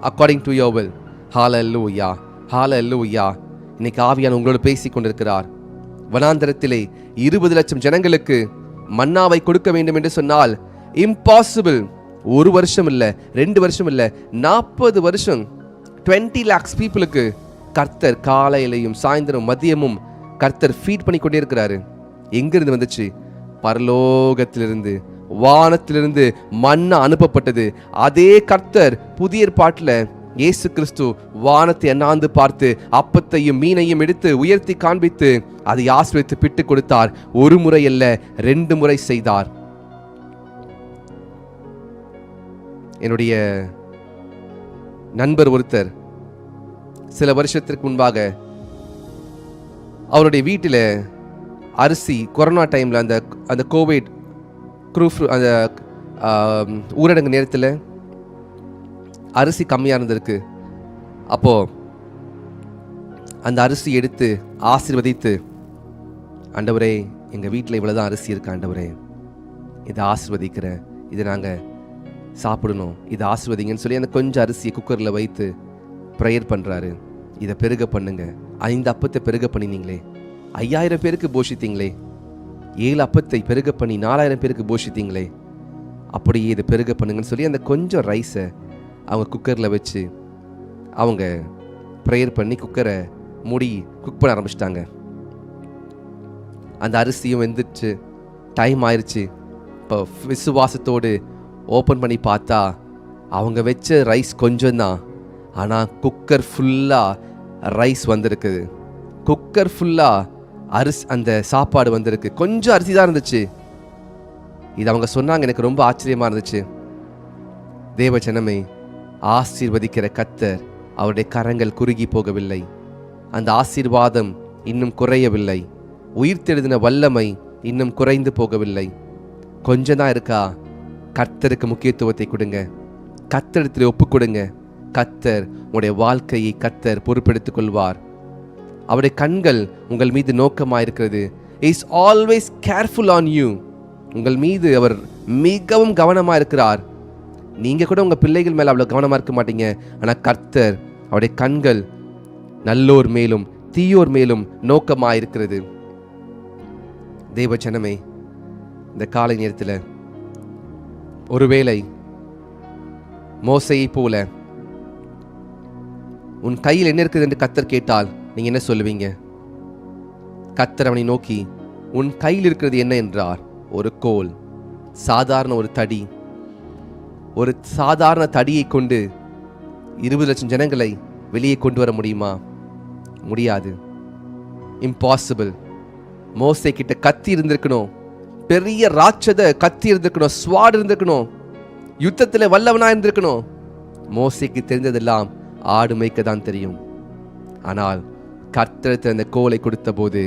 according to your will. Hallelujah, hallelujah. இன்னைக்கு ஆவியானவர் உங்களோடு பேசிக் கொண்டிருக்கிறார். வனாந்தரத்திலே 20 லட்சம் ஜனங்களுக்கு மன்னாவை கொடுக்க வேண்டும் என்று சொன்னால் இம்பாசிபிள். 1 வருஷம் இல்ல, 2 வருஷம் இல்ல, 40 வருஷம் 20 lakhs பீப்புளுக்கு கர்த்தர் காலையிலையும் சாயந்தரம் மதியமும் கர்த்தர் ஃபீட் பண்ணி கொண்டே இருக்கிறாரு. எங்கிருந்து வந்துச்சு? பரலோகத்திலிருந்து, வானத்திலிருந்து மன்னா அனுப்பப்பட்டது. அதே கர்த்தர் புதிய ஏற்பாட்டில் இயேசு கிறிஸ்து வானத்தை அண்ணாந்து பார்த்து அப்பத்தையும் மீனையும் எடுத்து உயர்த்தி காண்பித்து அதை ஆசீர்வதித்து பிட்டு கொடுத்தார். 1 முறை அல்ல, 2 முறை செய்தார். என்னுடைய நண்பர் ஒருத்தர் சில வருஷத்திற்கு முன்பாக அவருடைய வீட்டில் அரிசி கொரோனா டைமில் அந்த கோவிட் அந்த ஊரடங்கு நேரத்தில் அரிசி கம்மியாக இருந்திருக்கு. அப்போது அந்த அரிசி எடுத்து ஆசீர்வதித்து, ஆண்டவரே எங்கள் வீட்டில் இவ்வளோதான் அரிசி இருக்கு ஆண்டவரே, இதை ஆசீர்வதிக்கிறேன், இதை நாங்கள் சாப்பிடணும், இதை ஆசீர்வதிங்கன்னு சொல்லி அந்த கொஞ்சம் அரிசியை குக்கரில் வைத்து ப்ரேயர் பண்ணுறாரு. இதை பெருக பண்ணுங்க. 5 அப்பத்தை பெருக பண்ணினீங்களே, 5000 பேருக்கு போஷித்தீங்களே, 7 அப்பத்தை பெருக பண்ணி 4000 பேருக்கு போஷித்தீங்களே, அப்படியே இதை பெருக பண்ணுங்கன்னு சொல்லி அந்த கொஞ்சம் ரைஸை அவங்க குக்கரில் வச்சு அவங்க ப்ரேயர் பண்ணி குக்கரை மூடி குக் பண்ண ஆரம்பிச்சிட்டாங்க. அந்த அரிசியும் வெந்துச்சு, டைம் ஆயிடுச்சு. இப்போ விசுவாசத்தோடு ஓப்பன் பண்ணி பார்த்தா அவங்க வச்ச ரைஸ் கொஞ்சம் தான், ஆனால் குக்கர் ஃபுல்லாக ரைஸ் வந்திருக்குது. குக்கர் ஃபுல்லாக அரிசி, அந்த சாப்பாடு வந்திருக்கு. கொஞ்சம் அரிசி தான் இருந்துச்சு. இது அவங்க சொன்னாங்க, எனக்கு ரொம்ப ஆச்சரியமாக இருந்துச்சு. தேவ ஜனமே, ஆசீர்வதிக்கிற கர்த்தர் அவருடைய கரங்கள் குறுகி போகவில்லை. அந்த ஆசீர்வாதம் இன்னும் குறையவில்லை. உயிர்த்தெழுதின வல்லமை இன்னும் குறைந்து போகவில்லை. கொஞ்சம் தான் இருக்கா? கர்த்தருக்கு முக்கியத்துவத்தை கொடுங்க, கர்த்தரிடத்தில் ஒப்பு கொடுங்க. கர்த்தர் உங்களுடைய வாழ்க்கையை கர்த்தர் பொறுப்பெடுத்துக் கொள்வார். அவருடைய கண்கள் உங்கள் மீது நோக்கமாயிருக்கிறது. Is always careful on you. உங்கள் மீது அவர் மிகவும் கவனமாக இருக்கிறார். நீங்கள் கூட உங்கள் பிள்ளைகள் மேலே அவ்வளோ கவனமாக இருக்க மாட்டீங்க, ஆனால் கர்த்தர் அவருடைய கண்கள் நல்லோர் மேலும் தீயோர் மேலும் நோக்கமாயிருக்கிறது. தேவ ஜனமே, இந்த காலை நேரத்தில் ஒருவேளை மோசையை போல உன் கையில் என்ன இருக்குது என்று கர்த்தர் கேட்டால் நீங்க என்ன சொல்லுவீங்க? கர்த்தர் அவனை நோக்கி, உன் கையில் இருக்கிறது என்ன என்றார். ஒரு கோல், சாதாரண ஒரு தடி. ஒரு சாதாரண தடியை கொண்டு 20 லட்சம் ஜனங்களை வெளியே கொண்டு வர முடியுமா? முடியாது. இம்பாசிபிள். மோசே கிட்ட கத்தி இருந்திருக்கணும், பெரிய ராட்சத கத்தி இருந்திருக்கணும், ஸ்வாட் இருந்திருக்கணும், யுத்தத்தில் வல்லவனா இருந்திருக்கணும். மோசேக்கு தெரிந்ததெல்லாம் ஆடு மேய்க்க தான் தெரியும். ஆனால் கர்த்தர் அந்த கோலை கொடுத்த போது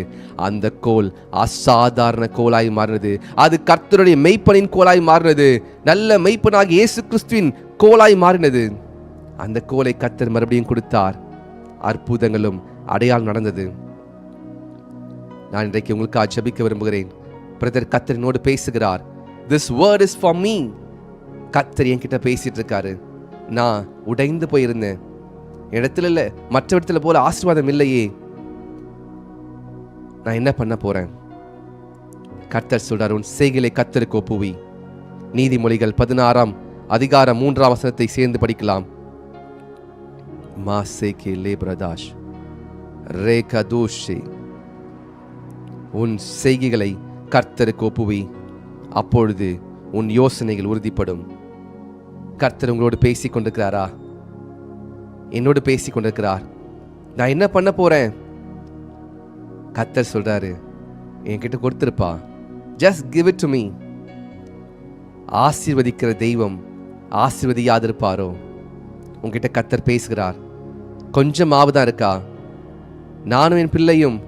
அந்த கோல் அசாதாரண கோலாய் மாறினது. அது கர்த்தருடைய மெய்ப்பனின் கோலாய் மாறினது. நல்ல மெய்ப்பனாகி இயேசு கிறிஸ்துவின் கோலாய் மாறினது. அந்த கோலை கர்த்தர் மறுபடியும் கொடுத்தார். அற்புதங்களும் அடையாளம் நடந்தது. நான் இன்றைக்கு உங்களுக்கு ஜெபிக்க விரும்புகிறேன். பிரதர், கர்த்தர் என்னோடு பேசுகிறார். This word is for me. கர்த்தர் என்கிட்ட பேசிட்டு இருக்காரு. நான் உடைந்து போயிருந்தேன். இடத்துல இல்லை, மற்ற இடத்துல போல ஆசீர்வாதம் இல்லையே, நான் என்ன பண்ண போறேன்? கர்த்தர் சொல்றார், உன் செய்களை கர்த்தருக்கு ஒப்புவி. நீதிமொழிகள் 16ஆம் அதிகாரம் 3ஆம் வசனத்தை சேர்ந்து படிக்கலாம். மாசேகே லேப்ரதாஷ் ரேகதூஷே, உன் செய்கைகளை கர்த்தருக்கு ஒப்புவி, அப்பொழுது உன் யோசனைகள் உறுதிப்படும். கர்த்தர் உங்களோடு பேசிக் கொண்டிருக்கிறாரா? என்னோடு பேசிக் கொண்டிருக்கிறார். நான் என்ன பண்ண போறேன்? கர்த்தர் சொல்றாரு, என்கிட்ட கொடுத்திருப்பா, just give it to me. ஆசீர்வதிக்கிற தெய்வம் ஆசீர்வதியாதிருப்பாரோ? உங்ககிட்ட கர்த்தர் பேசுகிறார். கொஞ்சம் மாவுதான் இருக்கா? நானும் என் பிள்ளையும்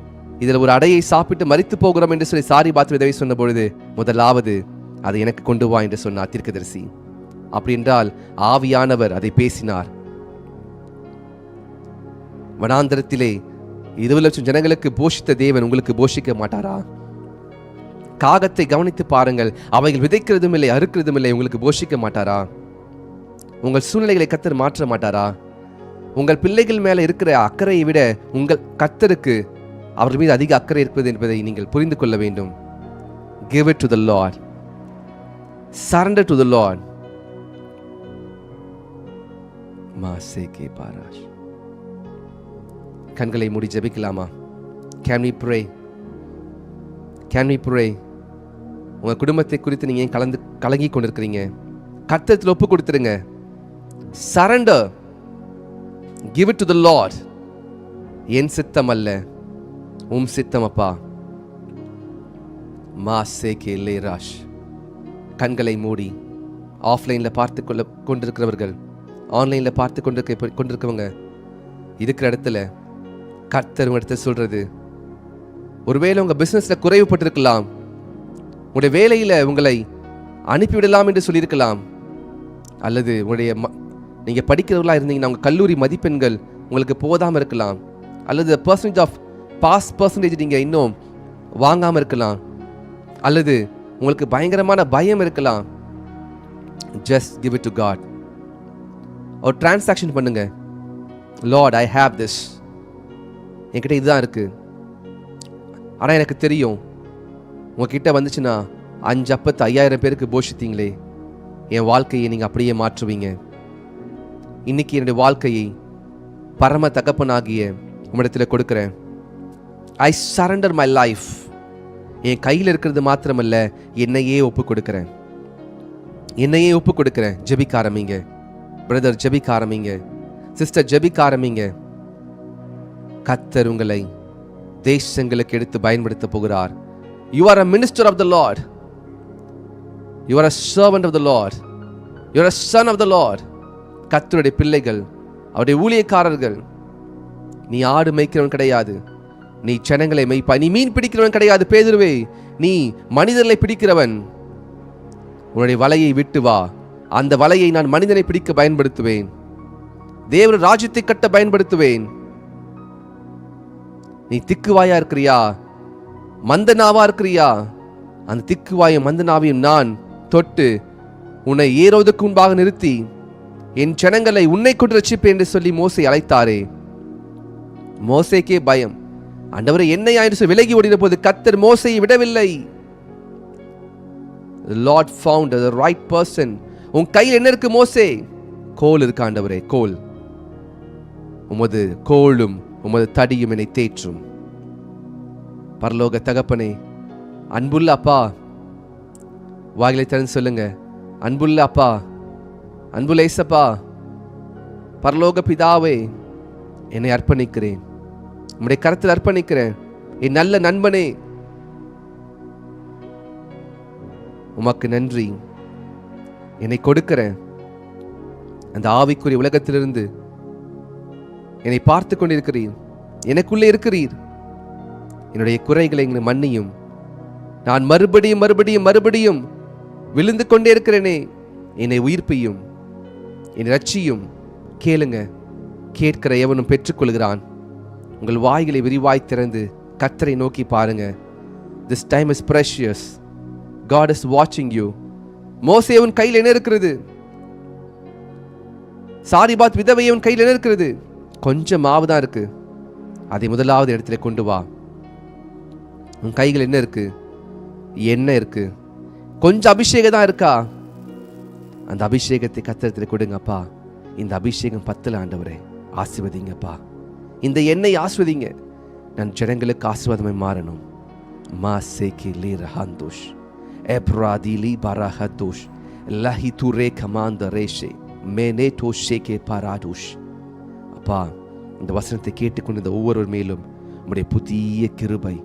இதில் ஒரு அடையை சாப்பிட்டு மரித்து போகிறோம் என்று சொல்லி சாரி பாத்திர உதவி சொன்ன பொழுது முதலாவது அதை எனக்கு கொண்டு வா என்று சொன்னார் தீர்க்கதரிசி. அப்படி என்றால் ஆவியானவர் அதை பேசினார். வனாந்தரத்திலே 20 லட்சம் ஜனங்களுக்கு போஷித்த தேவன் உங்களுக்கு போஷிக்க மாட்டாரா? காகத்தை கவனித்து பாருங்கள், அவைகள் விதைக்கிறதும் இல்லை அறுக்கிறதும் இல்லை, உங்களுக்கு போஷிக்க மாட்டாரா? உங்கள் சூழ்நிலைகளை கர்த்தர் மாற்ற மாட்டாரா? உங்கள் பிள்ளைகள் மேல இருக்கிற அக்கறையை விட உங்கள் கர்த்தருக்கு அவர் மீது அதிக அக்கறை இருப்பது என்பதை நீங்கள் புரிந்து கொள்ள வேண்டும். Give it to the Lord. Surrender to the Lord. மாசேகே பாராஷ். கண்களை மூடி ஜெபிக்கலாமா? Can we pray? Can we pray? உங்க குடும்பத்தை குறித்து நீங்க ஏன் கலங்கி கொண்டிருக்கிறீங்க? கர்த்தரிடத்தில் ஒப்பு கொடுத்துருங்க. Surrender. Give it to the Lord. என் சித்தம் அல்ல, உம் சித்தம் அப்பா. மாசேகே லேராஷ். கண்களை மூடி ஆஃப்லைன்ல பார்த்து கொண்டிருக்கிறவர்கள் ஆன்லைனில் பார்த்து கொண்டிருக்கவங்க இருக்கிற இடத்துல கர்த்தர் உங்க இடத்துல சொல்றது, ஒருவேளை உங்க பிசினஸ்ல குறைவுபட்டிருக்கலாம், உங்களுடைய வேலையில உங்களை அனுப்பிவிடலாம் என்று சொல்லியிருக்கலாம், அல்லது உங்களுடைய நீங்க படிக்கிறவர்களா இருந்தீங்கன்னா உங்க கல்லூரி மதிப்பெண்கள் உங்களுக்கு போதாமல் இருக்கலாம், அல்லது பாஸ் பர்சன்டேஜ் நீங்க இன்னும் வாங்காம இருக்கலாம், அல்லது உங்களுக்கு பயங்கரமான பயம் இருக்கலாம். Just give it to God. ஒரு டிரான்சாக்ஷன் பண்ணுங்க. லார்ட், ஐ ஹேவ் திஸ், என்கிட்ட இதுதான் இருக்கு, ஆனால் எனக்கு தெரியும் உங்ககிட்ட வந்துச்சுன்னா 5 அப்பத்தை 5000 பேருக்கு போஷித்தீங்களே, என் வாழ்க்கையை நீங்கள் அப்படியே மாற்றுவீங்க. இன்னைக்கு என்னுடைய வாழ்க்கையை பரம தகப்பனாகிய உம்மிடத்தில் கொடுக்குறேன். I surrender my life. என் கையில் இருக்கிறது மாத்திரமல்ல, என்னையே ஒப்பு கொடுக்குறேன், என்னையே ஒப்பு கொடுக்குறேன். ஜெபிக்க ஆரம்பிங்க பிரதர், ஜெபிக்க ஆரம்பிங்க சிஸ்டர், ஜெபிக்க ஆரம்பிங்க. கர்த்தர் உங்களை தேசங்களுக்கு எடுத்து பயன்படுத்த போகிறார். You are a minister of the Lord. You are a servant of the Lord. You are a son of the Lord. கர்த்தருடைய பிள்ளைகள், அவருடைய ஊழியக்காரர்கள். நீ ஆடு மேய்க்கிறவன் கிடையாது, நீ ஜனங்களை மேய்ப்பாய். நீ மீன் பிடிக்கிறவன் கிடையாது பேதுருவே, நீ மனிதர்களை பிடிக்கிறவன். உன்னுடைய வலையை விட்டு வா, அந்த வலையை நான் மனிதனை பிடிக்க பயன்படுத்துவேன், தேவ ராஜ்யத்தை கட்ட பயன்படுத்துவேன். நீ திக்குவாயா இருக்கிறியா, மந்தனாவா இருக்கிறியா? அந்த திக்குவாயும் மந்தனாவையும் நான் தொட்டு உன்னை ஏரோதுக்கு முன்பாக நிறுத்தி என் ஜனங்களை உன்னை கொண்டு ரட்சிப்பேன் என்று சொல்லி மோசே அழைத்தாரே. மோசேக்கே பயம், ஆண்டவரே என்னை ஆயிரம் விலகி ஓடின போது கர்த்தர் மோசேயை விடவில்லை. The Lord found the right person. உன் கையில் என்ன இருக்கு மோசே? கோல் இருக்கு ஆண்டவரே, கோல். உமது கோலும் உமது தடியும் என்னை தேற்றும். பரலோக தகப்பனே, அன்புள்ள அப்பா, வாயிலை திறந்து சொல்லுங்க, அன்புள்ள அப்பா, அன்புள்ள ஏசப்பா, பரலோக பிதாவே, என்னை அர்ப்பணிக்கிறேன், உம்முடைய கரத்தில் அர்ப்பணிக்கிறேன். என் நல்ல நண்பனே, உமக்கு நன்றி. என்னை கொடுக்கிறேன். அந்த ஆவிக்குரிய உலகத்திலிருந்து என்னை பார்த்து கொண்டிருக்கிறீர், எனக்குள்ளே இருக்கிறீர். என்னுடைய குறைகளை மன்னியும். நான் மறுபடியும் மறுபடியும் மறுபடியும் விழுந்து கொண்டே இருக்கிறேனே, என்னை உயிர்ப்பியும், என்னை ரட்சியும். கேளுங்க, கேட்கிற எவனும் பெற்றுக்கொள்கிறான். உங்கள் வாய்களை விரிவாய் திறந்து கர்த்தரை நோக்கி பாருங்க. This time is precious. God is watching you. மோசே உன் கையில் என்ன இருக்கிறது? சாரிபாத் விதவை உன் கையில் என்ன இருக்கிறது? கொஞ்சம் மாவு தான் இருக்கு, அதை முதலாவது இடத்துல கொண்டு வா. உன் கைகள் என்ன இருக்கு? என்ன இருக்கு? கொஞ்சம் அபிஷேகம் தான் இருக்கா? அந்த அபிஷேகத்தை கர்த்தரிடத்தில் கொடுங்கப்பா. இந்த அபிஷேகம் 10 ஆண்டவரே ஆசீர்வதிங்கப்பா. இந்த எண்ணெய் ஆசீர்வதிங்க. நான் ஜனங்களுக்கு ஆசீர்வாதமாய் மாறணும். மாசேகி லீரஹந்தோஷ் எப்ராதிலி பரஹதோஷ் லஹிதுரே கமாந்த ரேஷே மேனேடோ ஷேகே பராடோஷ். அப்பா, இந்த வசனத்தை கேட்டுக்கொண்டு இந்த ஒவ்வொரு மேலும் உம்முடைய புதிய கிருபை,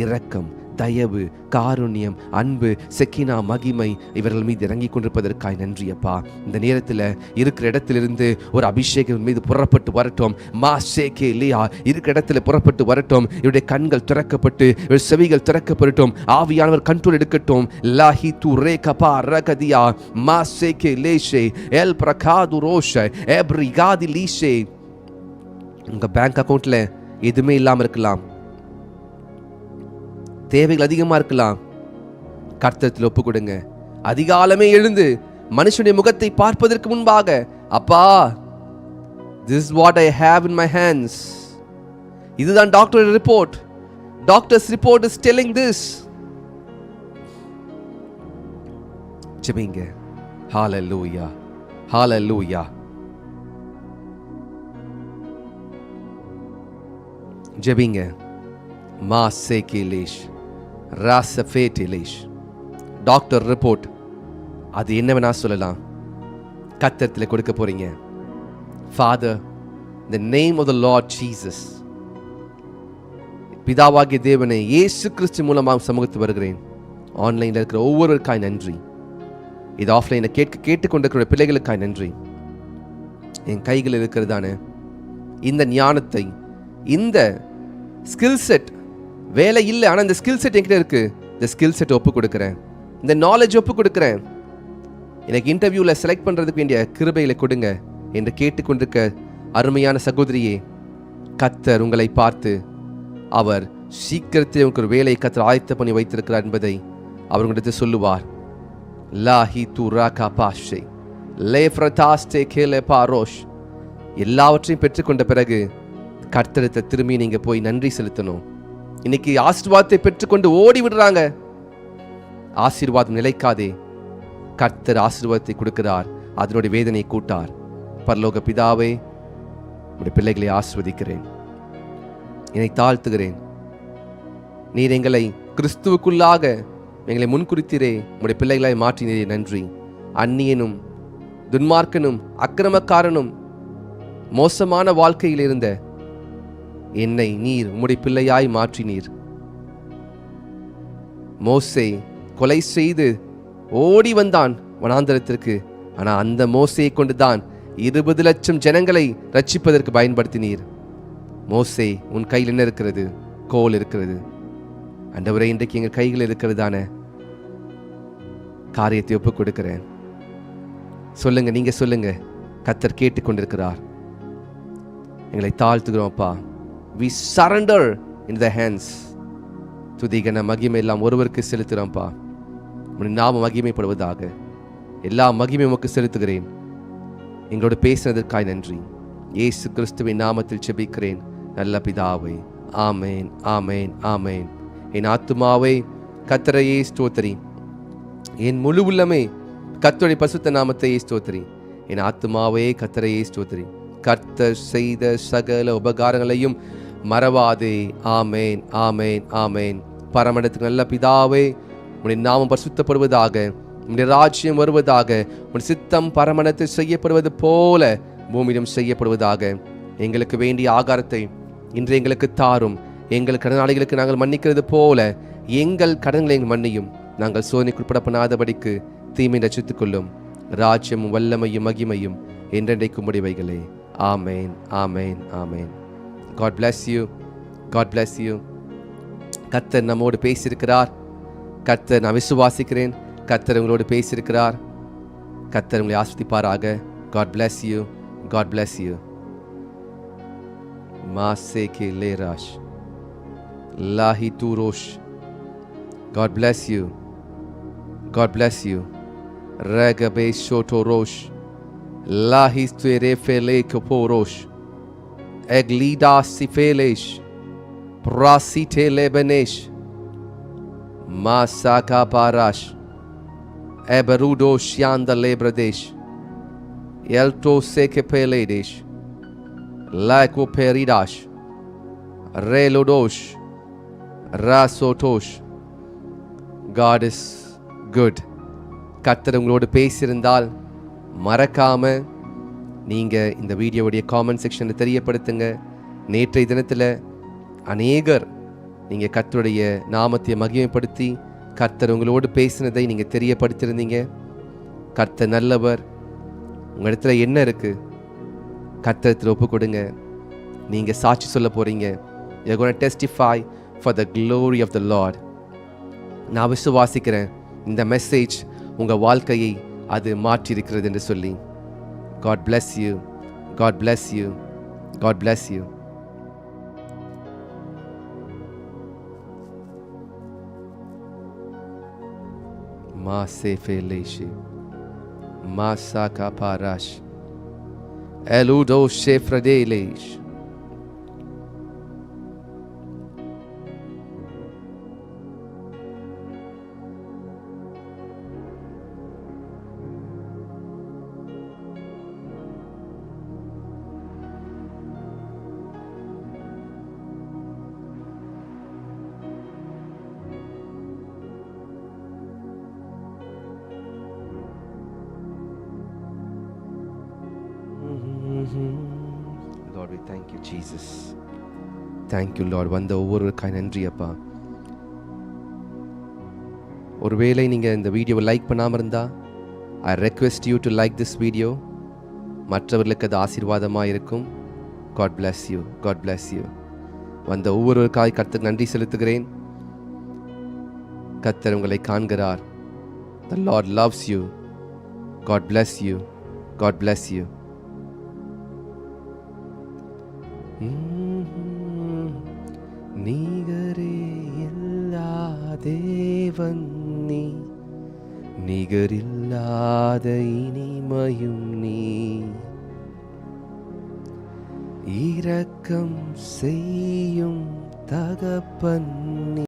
இரக்கம், தயவு, காருண்யம், அன்பு, செக்கினா, மகிமை இவர்கள் மீது இறங்கி கொண்டிருப்பதற்காய் நன்றி அப்பா. இந்த நேரத்தில் இருக்கிற இடத்திலிருந்து ஒரு அபிஷேகம் மீது புறப்பட்டு வரட்டும். மாசேகே லியா, இருக்கிற இடத்துல புறப்பட்டு வரட்டும். இவருடைய கண்கள் திறக்கப்பட்டு இவர் செவிகள் திறக்கப்படட்டும். ஆவியானவர் கண்ட்ரோல் எடுக்கட்டும். லாஹி து ரே கபா ரகதியா மாசேகே லேஷே எல் பிரகாது ரோஷ எப்ரிகாதி லீஷே. உங்க பேங்க் அக்கவுண்ட்ல எதுவுமே இல்லாமல் இருக்கலாம், தேவைகள் அதிகமா இருக்கலாம். கர்த்தரிடத்தில் ஒப்பு கொடுங்க. அதிகாலமே எழுந்து மனுஷனுடைய முகத்தை பார்ப்பதற்கு முன்பாக, அப்பா, this is what I have in my hands. இதுதான் doctor report. Doctors report is telling this. ஜெபிங்க. ஹalleluya, ஹalleluya. ஜெபிங்க. மாசேகிலேஷ் ராசஃபேட்டிலேஷ். டாக்டர் ரிப்போர்ட் அது என்ன வேணா சொல்லலாம். கர்த்தரிடத்தில் கொடுக்க போறீங்க. Father, in the name of the Lord Jesus, பிதாவாகிய தேவனே, இயேசு கிறிஸ்து மூலமாக சமூகத்து வருகிறேன். ஆன்லைனில் இருக்கிற ஒவ்வொருவருக்காய் நன்றி. இது ஆஃப்லைனில் கேட்டுக்கொண்டிருக்கிற பிள்ளைகளுக்காய் நன்றி. என் கைகள் இருக்கிறதான இந்த ஞானத்தை, இந்த ஸ்கில் செட், வேலை இல்லை ஆனால் இந்த ஸ்கில் செட் என்கிட்ட இருக்கு, இந்த ஸ்கில் செட் ஒப்பு கொடுக்குறேன், இந்த நாலேஜ் ஒப்பு கொடுக்குறேன், எனக்கு இன்டர்வியூவில் செலக்ட் பண்ணுறதுக்கு வேண்டிய கிருபைகளை கொடுங்க என்று கேட்டுக்கொண்டிருக்க அருமையான சகோதரியே, கர்த்தர் உங்களை பார்த்து அவர் சீக்கிரத்தில் உங்களுக்கு ஒரு வேலையை கர்த்தர் ஆயத்த பண்ணி வைத்திருக்கிறார் என்பதை அவர்களிடத்து சொல்லுவார். லாஹி து ராகா பாஷே லேஃப்ரதாஸ்டே கேலே பாரோஷ். எல்லாவற்றையும் பெற்றுக்கொண்ட பிறகு கர்த்தரத்தை திரும்பி நீங்கள் போய் நன்றி செலுத்தணும். இன்னைக்கு ஆசீர்வாதத்தை பெற்றுக்கொண்டு ஓடி விடுறாங்க. ஆசீர்வாதம் நிலைக்காதே. கர்த்தர் ஆசீர்வாதத்தை கொடுக்கிறார், அதனுடைய வேதனையை கூட்டார். பரலோக பிதாவே, உடைய பிள்ளைகளை ஆசீர்வதிக்கிறேன், என்னை தாழ்த்துகிறேன். நீர் எங்களை கிறிஸ்துவுக்குள்ளாக எங்களை முன்குறித்தீரே, உடைய பிள்ளைகளாய் மாற்றினீரே, நன்றி. அந்நியனும் துன்மார்க்கனும் அக்கிரமக்காரனும் மோசமான வாழ்க்கையில் இருந்த என்னை நீர் உம்முடைய பிள்ளையாய் மாற்றினீர். மோசே கொலை செய்து ஓடி வந்தான் வனாந்தரத்திற்கு. ஆனால் அந்த மோசையை கொண்டுதான் 20 லட்சம் ஜனங்களை ரட்சிப்பதற்கு பயன்படுத்தினீர். மோசே, உன் கையில் என்ன இருக்கிறது? கோல் இருக்கிறது. ஆண்டவரே, இன்றைக்கு எங்கள் கைகள் இருக்கிறதான காரியத்தை ஒப்புக் கொடுக்கிறேன். சொல்லுங்க, நீங்க சொல்லுங்க. கர்த்தர் கேட்டுக்கொண்டிருக்கிறார். எங்களை தாழ்த்துகிறோம் அப்பா. We surrender in the hands. துதிகன மகிமை எல்லாம் ஒருவருக்கு செலுத்துகிறோம்ப்பா. உன் நாம மகிமைப்படுவதாக. எல்லா மகிமை உமக்கு செலுத்துகிறேன். எங்களோடு பேசினதற்காய் நன்றி. இயேசு கிறிஸ்துவின் நாமத்தில் ஜெபிக்கிறேன் நல்ல பிதாவே. ஆமேன், ஆமேன், ஆமேன். என் ஆத்துமாவே கர்த்தரையே ஸ்தோத்திரி, என் முழு உள்ளமே கர்த்தருடைய பரிசுத்த நாமத்தையே ஸ்தோத்திரி. என் ஆத்துமாவே கர்த்தரையே ஸ்தோத்திரி. கர்த்தர் செய்த சகல உபகாரங்களையும் மறவாதே. ஆமேன், ஆமேன், ஆமேன். பரமண்டத்துக்கு நல்ல பிதாவே, உன்னுடைய நாமம் பரிசுத்தப்படுவதாக, உன்னுடைய ராஜ்யம் வருவதாக, உன் சித்தம் பரமண்டத்தில் செய்யப்படுவது போல பூமியிலும் செய்யப்படுவதாக. எங்களுக்கு வேண்டிய ஆகாரத்தை இன்று எங்களுக்கு தாரும். எங்கள் கடனாளிகளுக்கு நாங்கள் மன்னிக்கிறது போல எங்கள் கடன்களை எங்கள் மன்னியும். நாங்கள் சோதனைக்குட்படப்படாதபடிக்கு தீமை ரட்சித்துக் கொள்ளும். ராஜ்யமும் வல்லமையும் மகிமையும் என்றென்றைக்கும் முடிவைகளே. ஆமேன், ஆமேன், ஆமேன். God bless you. God bless you. கர்த்தர் நம்மோடு பேசியிருக்கிறார். கர்த்தர், நான் விசுவாசிக்கிறேன், கர்த்தர் உங்களோடு பேசியிருக்கிறார். கர்த்தர் உங்களை ஆசீர்வதிப்பாராக. God bless you. God bless you. Maseke lerash lahi turosh. God bless you. God bless you. Ragabe shotorosh lahi tuerefele koporosh eglida sifelesh prasite lebenesh masaka parash eberudo shanda lebradesh elto seke peledesh lako peridash relodosh rasotosh. God is good. கர்த்தர் உங்களோடு பேசியிருந்தால் மறக்காம நீங்க இந்த வீடியோவுடைய comment செக்ஷனில் தெரியப்படுத்துங்க. நேற்றைய தினத்தில் அநேகர் நீங்க கர்த்தருடைய நாமத்தை மகிமைப்படுத்தி கர்த்தர் உங்களோடு பேசினதை நீங்க தெரியப்படுத்தியிருந்தீங்க. கர்த்தர் நல்லவர். உங்களிடத்துல என்ன இருக்கு? கர்த்தரத்தில் ஒப்பு கொடுங்க. நீங்க சாட்சி சொல்ல போறீங்க. You're going to testify for the glory of the Lord. நான் விசுவாசிக்கிறேன் இந்த மெசேஜ் உங்க வாழ்க்கையை அது மாற்றி இருக்கிறது என்று சொல்லி. God bless you. God bless you. God bless you. Ma sefeleshi ma saka parash eludo shefradelesh. Lord, we thank you, Jesus. Thank you, Lord. வந்த ஒவ்வொருவருக்காய் நன்றி அப்பா. ஒருவேளை நீங்கள் இந்த வீடியோவை லைக் பண்ணாமல் இருந்தால், I request you to like this video. மற்றவர்களுக்கு அது ஆசீர்வாதமாக இருக்கும். God bless you. God bless you. வந்த ஒவ்வொருவருக்காய் கர்த்தருக்கு நன்றி செலுத்துகிறேன். கர்த்தர் உங்களை காண்கிறார். The Lord loves you. God bless you. God bless you. நிகரே இல்லா தேவன் நீ, நிகரில்லாத இனிமையும் நீ, இரக்கம் செய்யும் தகப்பன் நீ.